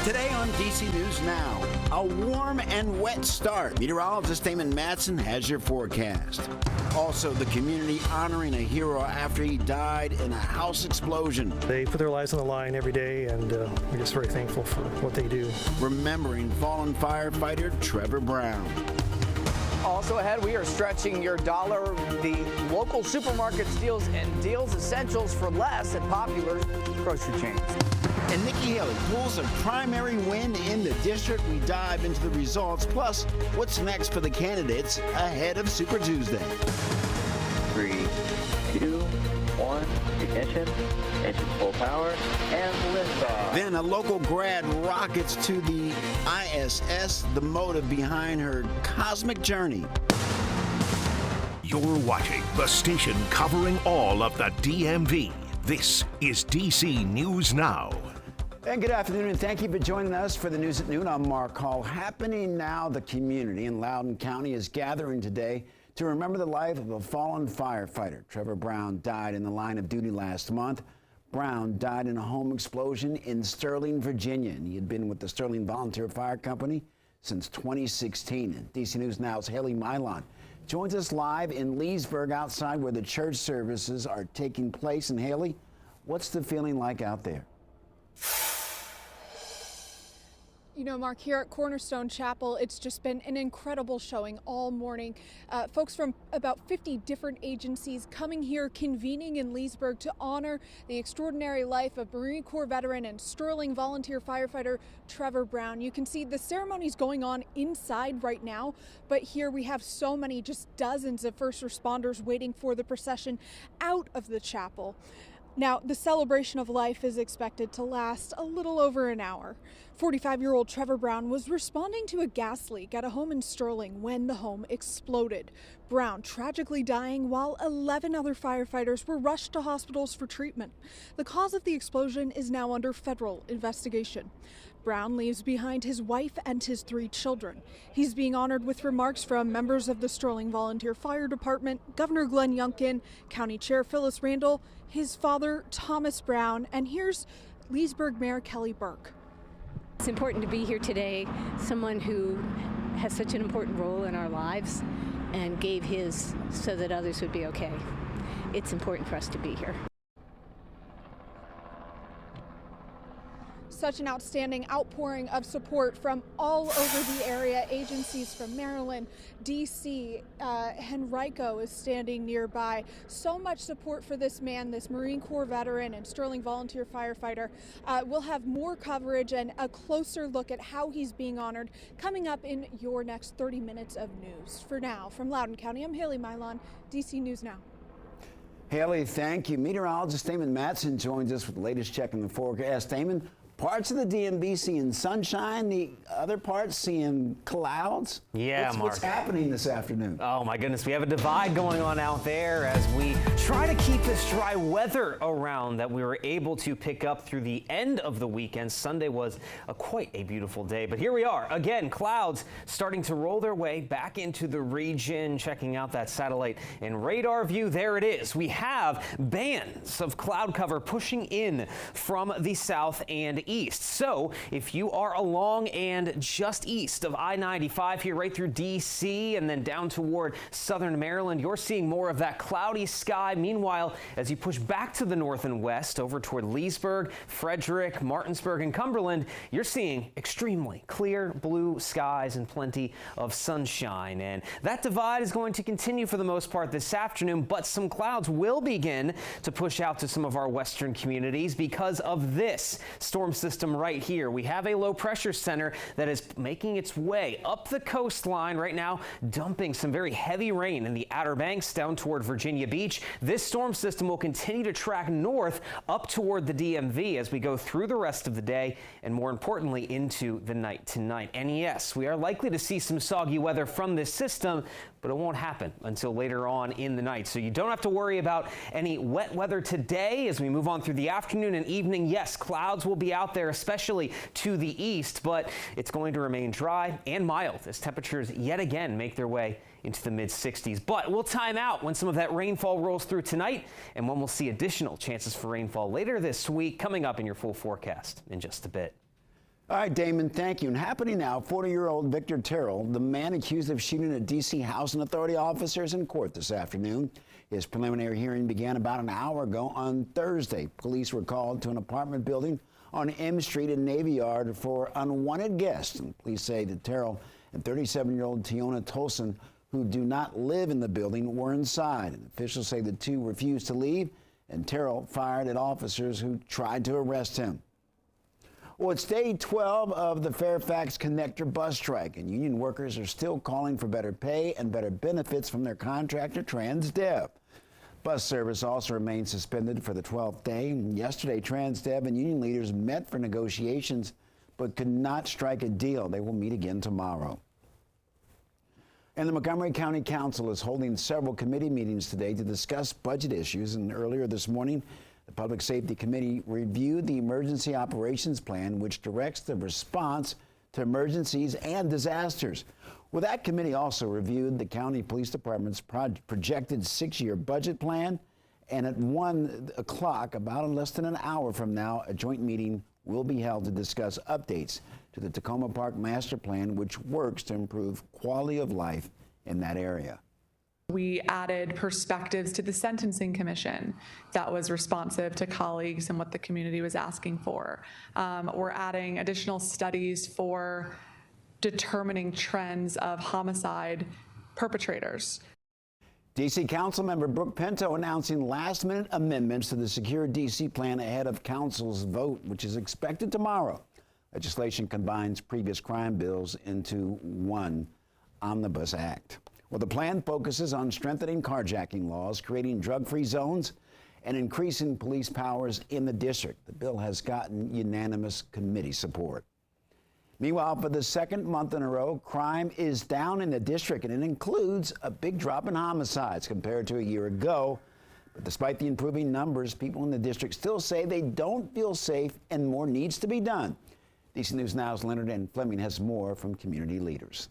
Today on DC News Now, a warm and wet start. Meteorologist Damon Matson has your forecast. Also, the community honoring a hero after he died in a house explosion. They put their lives on the line every day, and we're just very thankful for what they do. Remembering fallen firefighter Trevor Brown. Also ahead, we are stretching your dollar. The local supermarket deals essentials for less at popular grocery chains. And Nikki Haley pulls a primary win in the district. We dive into the results, plus what's next for the candidates ahead of Super Tuesday. 3, 2, 1, ignition, engine full power, and liftoff. Then a local grad rockets to the ISS, the motive behind her cosmic journey. You're watching the station covering all of the DMV. This is DC News Now. And good afternoon, and thank you for joining us for the news at noon. I'm Mark Hall. Happening now, the community in Loudoun County is gathering today to remember the life of a fallen firefighter. Trevor Brown died in the line of duty last month. Brown died in a home explosion in Sterling, Virginia, and he had been with the Sterling Volunteer Fire Company since 2016. And DC News Now's Haley Milon joins us live in Leesburg, outside where the church services are taking place. And Haley, what's the feeling like out there? You know, Mark, here at Cornerstone Chapel, it's just been an incredible showing all morning. Folks from about 50 different agencies coming here, convening in Leesburg to honor the extraordinary life of Marine Corps veteran and Sterling volunteer firefighter Trevor Brown. You can see the ceremony's going on inside right now, but here we have so many, just dozens of first responders waiting for the procession out of the chapel. Now, the celebration of life is expected to last a little over an hour. 45-year-old Trevor Brown was responding to a gas leak at a home in Sterling when the home exploded. Brown tragically dying while 11 other firefighters were rushed to hospitals for treatment. The cause of the explosion is now under federal investigation. Brown leaves behind his wife and his 3 children. He's being honored with remarks from members of the Sterling Volunteer Fire Department, Governor Glenn Youngkin, County Chair Phyllis Randall, his father Thomas Brown, and here's Leesburg Mayor Kelly Burke. It's important to be here today. Someone who has such an important role in our lives and gave his so that others would be okay. It's important for us to be here. Such an outstanding outpouring of support from all over the area. Agencies from Maryland, DC, Henrico is standing nearby. So much support for this man, this Marine Corps veteran and Sterling volunteer firefighter. We'll have more coverage and a closer look at how he's being honored coming up in your next 30 minutes of news. For now, from Loudoun County, I'm Haley Milon, DC News Now. Haley, thank you. Meteorologist Damon Matson joins us with the latest check in the forecast. Damon, parts of the DMV seeing sunshine, the other parts seeing clouds. Yeah, Mark. What's happening this afternoon? Oh my goodness, we have a divide going on out there as we try to keep this dry weather around that we were able to pick up through the end of the weekend. Sunday was quite a beautiful day, but here we are again, clouds starting to roll their way back into the region. Checking out that satellite and radar view, there it is. We have bands of cloud cover pushing in from the south and east. So if you are along and just east of I-95 here right through DC and then down toward southern Maryland, you're seeing more of that cloudy sky. Meanwhile, as you push back to the north and west over toward Leesburg, Frederick, Martinsburg, and Cumberland, you're seeing extremely clear blue skies and plenty of sunshine. And that divide is going to continue for the most part this afternoon, but some clouds will begin to push out to some of our western communities because of this storm system right here. We have a low pressure center that is making its way up the coastline right now, dumping some very heavy rain in the Outer Banks down toward Virginia Beach. This storm system will continue to track north up toward the DMV as we go through the rest of the day and more importantly into the night tonight. And yes, we are likely to see some soggy weather from this system, but it won't happen until later on in the night. So you don't have to worry about any wet weather today as we move on through the afternoon and evening. Yes, clouds will be out there, especially to the east, but it's going to remain dry and mild as temperatures yet again make their way into the mid-60s. But we'll time out when some of that rainfall rolls through tonight and when we'll see additional chances for rainfall later this week, coming up in your full forecast in just a bit. All right, Damon, thank you. And happening now, 40-year-old Victor Terrell, the man accused of shooting at D.C. Housing Authority officers in court this afternoon. His preliminary hearing began about an hour ago on Thursday. Police were called to an apartment building on M Street in Navy Yard for unwanted guests. And police say that Terrell and 37-year-old Tiona Tolson, who do not live in the building, were inside. And officials say the two refused to leave, and Terrell fired at officers who tried to arrest him. Well, it's day 12 of the Fairfax Connector bus strike, and union workers are still calling for better pay and better benefits from their contractor, Transdev. Bus service also remains suspended for the 12th day. Yesterday, Transdev and union leaders met for negotiations but could not strike a deal. They will meet again tomorrow. And the Montgomery County Council is holding several committee meetings today to discuss budget issues. And earlier this morning, the Public Safety Committee reviewed the Emergency Operations Plan, which directs the response to emergencies and disasters. Well, that committee also reviewed the County Police Department's projected 6-year budget plan. And at 1 o'clock, about less than an hour from now, a joint meeting will be held to discuss updates to the Tacoma Park Master Plan, which works to improve quality of life in that area. We added perspectives to the Sentencing Commission that was responsive to colleagues and what the community was asking for. We're adding additional studies for determining trends of homicide perpetrators. D.C. Councilmember Brooke Pinto announcing last-minute amendments to the Secure D.C. plan ahead of Council's vote, which is expected tomorrow. Legislation combines previous crime bills into one omnibus act. Well, the plan focuses on strengthening carjacking laws, creating drug-free zones, and increasing police powers in the district. The bill has gotten unanimous committee support. Meanwhile, for the second month in a row, crime is down in the district, and it includes a big drop in homicides compared to a year ago. But despite the improving numbers, people in the district still say they don't feel safe and more needs to be done. DC News Now's Leonard N. Fleming has more from community leaders.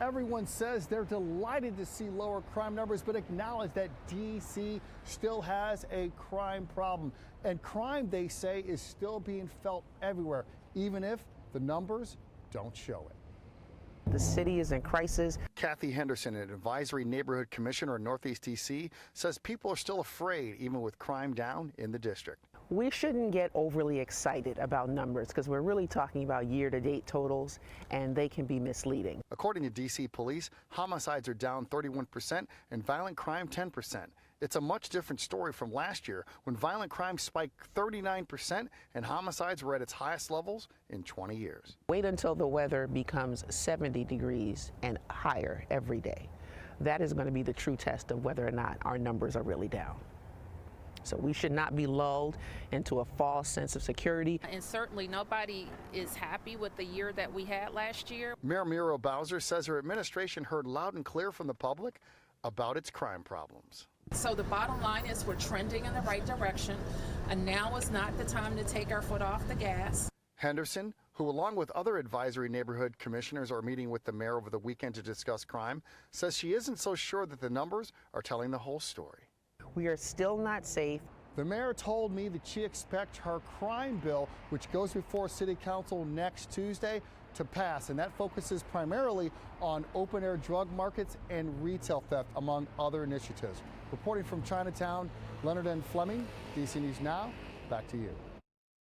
Everyone says they're delighted to see lower crime numbers, but acknowledge that D.C. still has a crime problem. And crime, they say, is still being felt everywhere, even if the numbers don't show it. The city is in crisis. Kathy Henderson, an advisory neighborhood commissioner in Northeast D.C., says people are still afraid, even with crime down in the district. We shouldn't get overly excited about numbers because we're really talking about year-to-date totals, and they can be misleading. According to D.C. police, homicides are down 31% and violent crime 10%. It's a much different story from last year when violent crime spiked 39% and homicides were at its highest levels in 20 years. Wait until the weather becomes 70 degrees and higher every day. That is going to be the true test of whether or not our numbers are really down. So we should not be lulled into a false sense of security. And certainly nobody is happy with the year that we had last year. Mayor Muriel Bowser says her administration heard loud and clear from the public about its crime problems. So the bottom line is we're trending in the right direction, and now is not the time to take our foot off the gas. Henderson, who along with other advisory neighborhood commissioners are meeting with the mayor over the weekend to discuss crime, says she isn't so sure that the numbers are telling the whole story. We are still not safe. The mayor told me that she expects her crime bill, which goes before City Council next Tuesday, to pass, and that focuses primarily on open-air drug markets and retail theft, among other initiatives. Reporting from Chinatown, Leonard N. Fleming, DC News Now, back to you.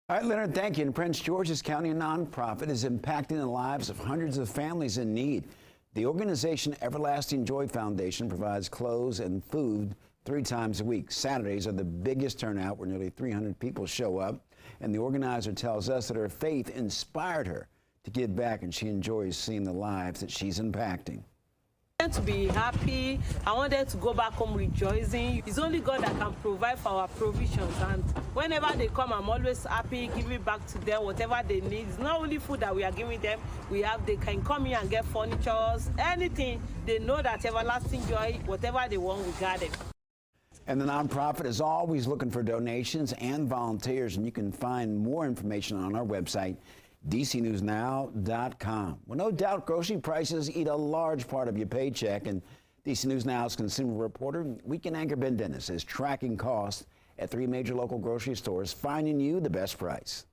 All right, Leonard, thank you. In Prince George's County, a nonprofit is impacting the lives of hundreds of families in need. The organization Everlasting Joy Foundation provides clothes and food 3 times a week. Saturdays are the biggest turnout, where nearly 300 people show up. And the organizer tells us that her faith inspired her to give back, and she enjoys seeing the lives that she's impacting. I want to be happy. I wanted to go back home rejoicing. It's only God that can provide for our provisions, and whenever they come, I'm always happy giving back to them whatever they need. It's not only food that we are giving them. They can come here and get furniture, anything. They know that Everlasting Joy, whatever they want, we got it. And the nonprofit is always looking for donations and volunteers, and you can find more information on our website, DCNewsNow.com. Well, no doubt grocery prices eat a large part of your paycheck, and DC News Now's consumer reporter, weekend anchor Ben Dennis, is tracking costs at 3 major local grocery stores, finding you the best price.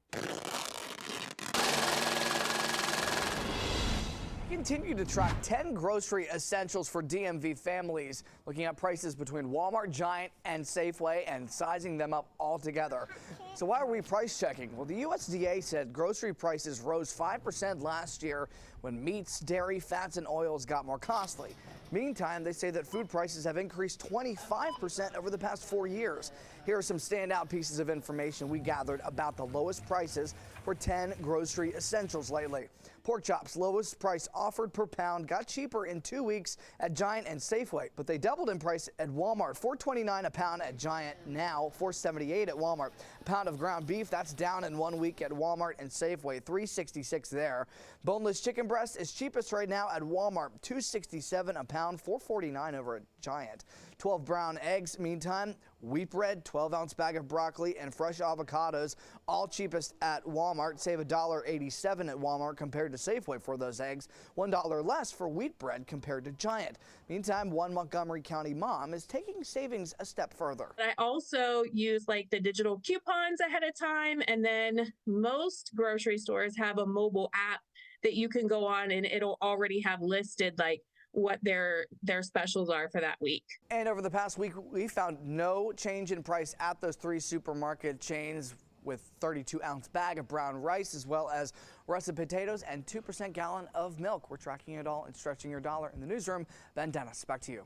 continue to track 10 grocery essentials for DMV families, looking at prices between Walmart, Giant, and Safeway and sizing them up all together. So why are we price checking? Well, the USDA said grocery prices rose 5% last year when meats, dairy, fats, and oils got more costly. Meantime, they say that food prices have increased 25% over the past 4 years. Here are some standout pieces of information we gathered about the lowest prices for 10 grocery essentials lately. Pork chops, lowest price offered per pound, got cheaper in 2 weeks at Giant and Safeway, but they doubled in price at Walmart. $4.29 a pound at Giant, now $4.78 at Walmart. A pound of ground beef, that's down in 1 week at Walmart and Safeway, $3.66 there. Boneless chicken breast is cheapest right now at Walmart, $2.67 a pound, $4.49 over at Giant. 12 brown eggs, meantime, wheat bread, 12-ounce bag of broccoli, and fresh avocados, all cheapest at Walmart. Save $1.87 at Walmart compared to Safeway for those eggs. $1 less for wheat bread compared to Giant. Meantime, one Montgomery County mom is taking savings a step further. I also use like the digital coupons ahead of time, and then most grocery stores have a mobile app that you can go on and it'll already have listed like what their specials are for that week. And over the past week, we found no change in price at those 3 supermarket chains, with 32-ounce bag of brown rice, as well as russet potatoes and 2% gallon of milk. We're tracking it all and stretching your dollar. In the newsroom, Ben Dennis, back to you.